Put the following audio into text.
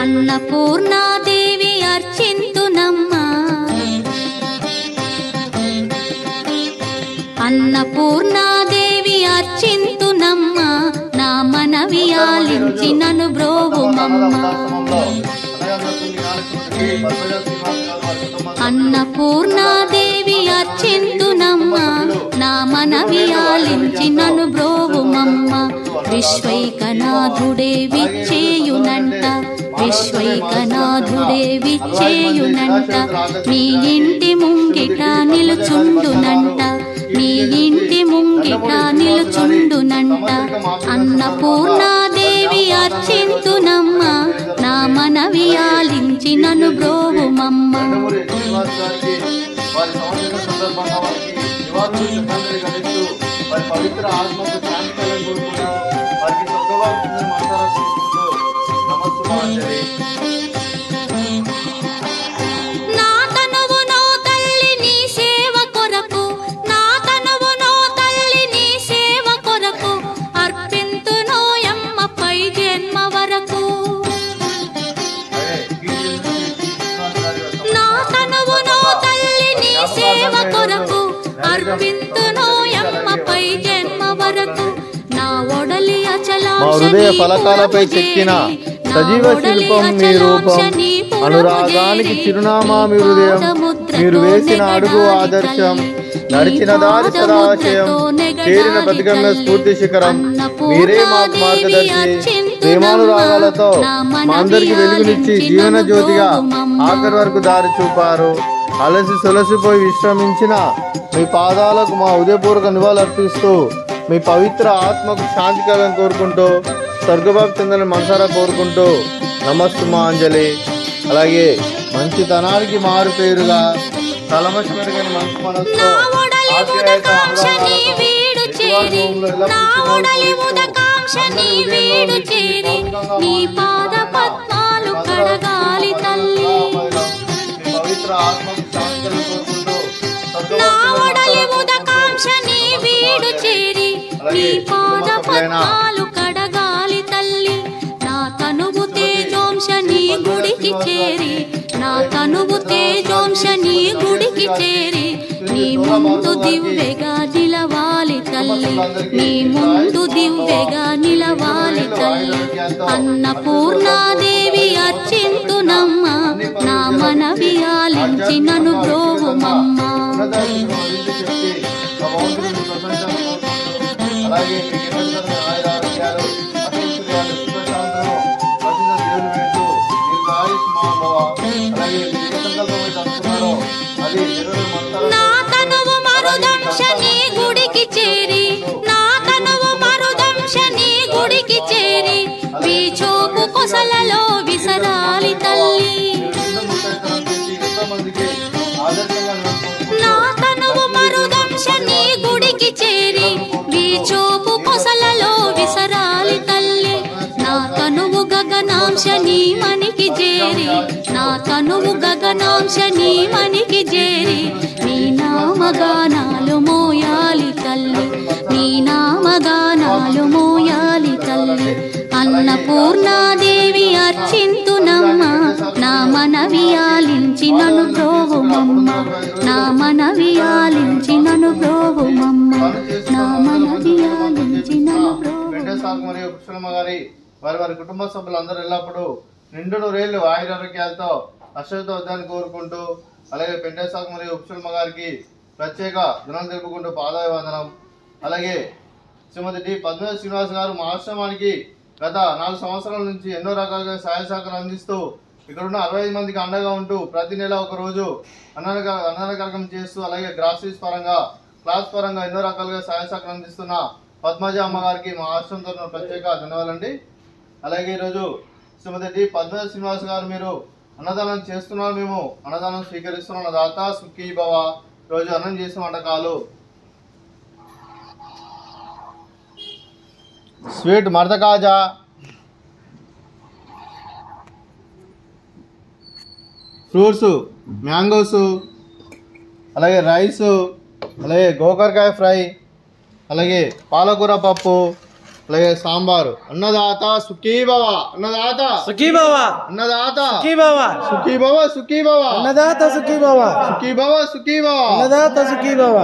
అన్నపూర్ణాదేవి అర్చింతునమ్మా, అన్నపూర్ణాదేవి అర్చింతునమ్మా, నా మనవి ఆలించి నన్ను బ్రోవుమమ్మా. అన్నపూర్ణాదేవి అర్చింతునమ్మా, నా మనవి ఆలించి నన్ను బ్రోవుమమ్మా. విశ్వైకనాథుడే విచ్చేయునంట, విశ్వైకనాథుడే విచ్చేయునంట, నీ ఇంటి ముంగిట నిలుచుండునంట, నీ ఇంటి ముంగిట నిలుచుండునంట. అన్నపూర్ణాదేవి అర్చింతునమ్మా, నా మనవి ఆలించి నన్ను బ్రోవుమమ్మ. నా తనువు నో తల్లి నీ సేవ కొరకు, నా తనువు నో తల్లి నీ సేవ కొరకు, అర్పింతును యమ్మ పై జన్మ వరకు. నా తనువు నో తల్లి నీ సేవ కొరకు, అర్పింతును యమ్మ పై జన్మ వరకు. నా ఒడలి హృదయ ఫలకాలపై చెక్కిన సజీవ శిల్పం మీ రూపం, అనురాగానికి చిరునామా మీ హృదయం, మీరు వేసిన అడుగు ఆదర్శం, నడిచిన దారి సదాశయం, చేరిన బతికమ్మ స్ఫూర్తి శిఖరం. మీరే మాకు మార్గదర్శి, ప్రేమానురాగాలతో మా అందరికి వెలుగునిచ్చి జీవన జ్యోతిగా ఆఖరి వరకు దారి చూపారు. అలసి సొలసిపోయి విశ్రమించిన మీ పాదాలకు మా హృదయపూర్వక నివాళులర్పిస్తూ, మీ పవిత్ర ఆత్మకు శాంతి కలను కోరుకుంటూ, స్వర్గభావి చెందని మనసారా కోరుకుంటూ నమస్తుమాంజలి. అలాగే మంచితనానికి మారు పేరుగా తలమశమైన మంచి మనసుతో పవిత్ర ఆత్మకు శాంతి కోరుకుంటూ నీ పాద పద్మాలు కడగాలి తల్లి. నా తనువు తేజోంశ నీ గుడికి చేరి, నా తనువు తేజోంశ నీ గుడికి చేరి, నీ ముందు దివ్వెగా నిలవాలి తల్లి, నీ ముందు దివ్వెగా నిలవాలి తల్లి. అన్నపూర్ణాదేవి అర్చింతునమ్మ, నా మనవి ఆలించి నన్ను బ్రోవుమమ్మ. అలాగే ఆరోగ్యాలు అభివృద్ధియాలు సుఖశాంతము ప్రసిద్ధ దేవుని వేస్తూ అలాగే సంకల్పం అనుకున్నారో అది నా తనువు మరుదంశ నీ గుడికి చేరి, నా తనువు మరుదంశ నీ గుడికి చేరి, వీచోపు కొసలలో విసరాలి తల్లి. నా తనువు మరుదంశ నీ గుడికి చేరి, వీచోపు కొసలలో విసరాలి తల్లి. నా తనువు గగనాంశ నీ మనికి చేరి, నా తనువు గగనాంశ నీ మనికి చేరి, నీ నామగానాలు మోయాలి తల్లి, నీ నామగానాలు మోయాలి తల్లి. అన్నపూర్ణాదేవి అర్చింతునమ్మ, నా మనవి ఆలించి నన్ను బ్రోవుమమ్మ, నా మనవి ఆలించి నన్ను బ్రోవుమమ్మ, నా మనవి ఆలించి నన్ను బ్రోవుమమ్మ. మరియు పుష్పలమ్మ గారి వారి వారి కుటుంబ సభ్యులందరూ ఎల్లప్పుడూ నిండు నూరేళ్లు ఆయురారోగ్యాలతో అశ్వత వద్దని కోరుకుంటూ, అలాగే పెండేసాకు మరియు పుష్పలమ్మ గారికి ప్రత్యేక దినాలు తెలుపుకుంటూ పాదాభివందనం. అలాగే శ్రీమతి డి పద్మజ శ్రీనివాస్ గారు మా ఆశ్రమానికి గత 4 సంవత్సరాల నుంచి ఎన్నో రకాలుగా సహాయ సహకారం అందిస్తూ, ఇక్కడున్న 65 మందికి అండగా ఉంటూ ప్రతి నెల ఒక రోజు అన్నదాన కార్యక్రమం చేస్తూ, అలాగే గ్రాసరీస్ పరంగా క్లాస్ పరంగా ఎన్నో రకాలుగా సహాయ సహకారం అందిస్తున్న పద్మజ అమ్మగారికి మా ఆశ్రమం తరఫున ప్రత్యేక ధన్యవాదాలండి. అలాగే ఈరోజు శ్రీమతి డి పద్మజ శ్రీనివాస్ గారు మీరు అన్నదానం చేస్తున్నారు, మేము అన్నదానం స్వీకరిస్తున్నాం. దాత సుఖీ భవ. రోజు అన్నం చేసిన వంటకాలు స్వీట్ మడత కాజా, ఫ్రూట్స్ మ్యాంగోస్, అలాగే రైస్, అలాగే గోకరకాయ ఫ్రై, అలాగే పాలకూర పప్పు, అలాగే సాంబారు. అన్నదాత సుఖీభవ, అన్నదాత సుఖీభవ, అన్నదాత సుఖీభవ, సుఖీభవ, సుఖీభవ, అన్నదాత సుఖీభవ, సుఖీభవ, సుఖీభవ. అన్నదాత సుఖీభవ.